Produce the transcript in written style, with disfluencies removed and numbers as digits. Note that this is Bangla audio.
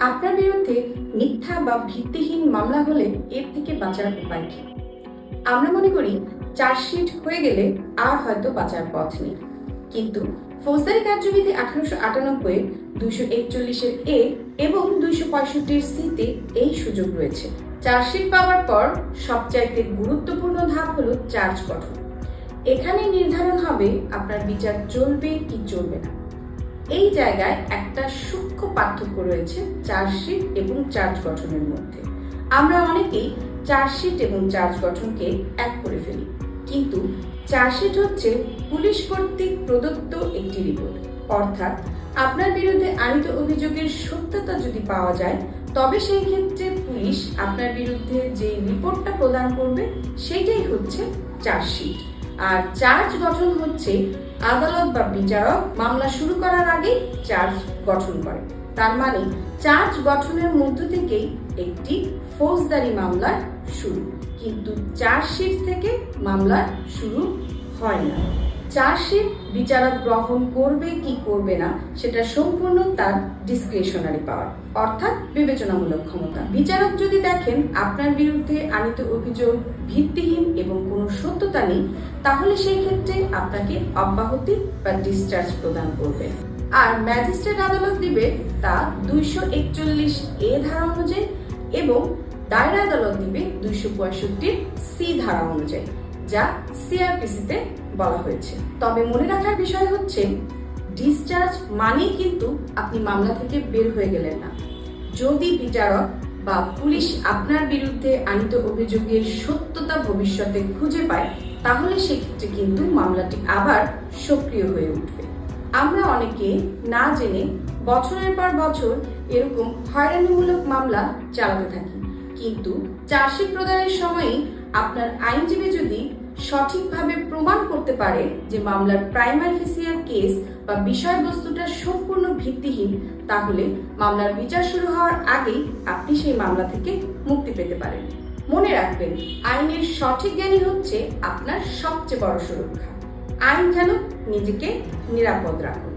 আপনার বিরুদ্ধে মিথ্যা বা ভিত্তিহীন মামলা হলে এর থেকে বাঁচার উপায় কি? আমরা মনে করি চার্জশিট হয়ে গেলে আর হয়তো বাঁচার পথ নেই, কিন্তু ফৌজদারি কার্যবিধি 1898 241 এ এবং 265 সিতে এই সুযোগ রয়েছে। চার্জশিট পাওয়ার পর সবচাইতে গুরুত্বপূর্ণ ধাপ হলো চার্জ গঠন। এখানে নির্ধারণ হবে আপনার বিচার চলবে কি চলবে না। এই জায়গায় একটা সূক্ষ্ম পার্থক্য রয়েছে চার্জশিট এবং চার্জ গঠনের মধ্যে। আমরা অনেকেই চার্জশিট এবং চার্জ গঠনকে এক করে ফেলি, কিন্তু চার্জশিট হচ্ছে পুলিশ কর্তৃক প্রদত্ত একটি রিপোর্ট, অর্থাৎ আপনার বিরুদ্ধে আনিত অভিযোগের সত্যতা যদি পাওয়া যায় তবে সেই ক্ষেত্রে পুলিশ আপনার বিরুদ্ধে যে রিপোর্টটা প্রদান করবে সেটাই হচ্ছে চার্জশিট। আর চার্জ গঠন হচ্ছে আদালত বা বিচারক মামলা শুরু করার আগেই চার্জ গঠন করে। তার মানে চার্জ গঠনের মধ্য থেকেই একটি ফৌজদারি মামলার শুরু, কিন্তু চার্জশিট থেকে মামলার শুরু হয় না। চার্জশিট বিচারক গ্রহণ করবে কি করবে না সেটা সম্পূর্ণ তার ডিসক্রিশনারি পাওয়ার, অর্থাৎ বিবেচনামূলক ক্ষমতা। বিচারক যদি দেখেন আপনার বিরুদ্ধে আনিত অভিযোগ ভিত্তিহীন এবং কোনো সত্যতা নেই, তাহলে সেই ক্ষেত্রে আপনাকে অব্যাহতি বা ডিসচার্জ প্রদান করবে। আর ম্যাজিস্ট্রেট আদালত দিবে তা 241 এ ধারা অনুযায়ী এবং দায়রা আদালত দিবে 265 সি ধারা অনুযায়ী, যা সিআরপিসিতে বলা হয়েছে। তবে মনে রাখার বিষয় হচ্ছে ডিসচার্জ মানেই কিন্তু আপনি মামলা থেকে বের হয়ে গেলেন না। যদি বিচারক বা পুলিশ আপনার বিরুদ্ধে আনিত অভিযোগের সত্যতা ভবিষ্যতে খুঁজে পায়, তাহলে সেক্ষেত্রে কিন্তু মামলাটি আবার সক্রিয় হয়ে উঠবে। আমরা অনেকে না জেনে বছরের পর বছর এরকম হয়রানিমূলক মামলা চালাতে থাকি, কিন্তু চার্জশিট প্রদানের সময়ই আপনার আইনজীবী যদি সঠিকভাবে প্রমাণ করতে পারে যে মামলার প্রাইমারি ফেসিয়াল কেস বা বিষয়বস্তুটা সম্পূর্ণ ভিত্তিহীন, তাহলে মামলার বিচার শুরু হওয়ার আগেই আপনি সেই মামলা থেকে মুক্তি পেতে পারেন। মনে রাখবেন, আইনের সঠিক জ্ঞানই হচ্ছে আপনার সবচেয়ে বড় সুরক্ষা। আইন জানুন, নিজেকে নিরাপদ রাখুন।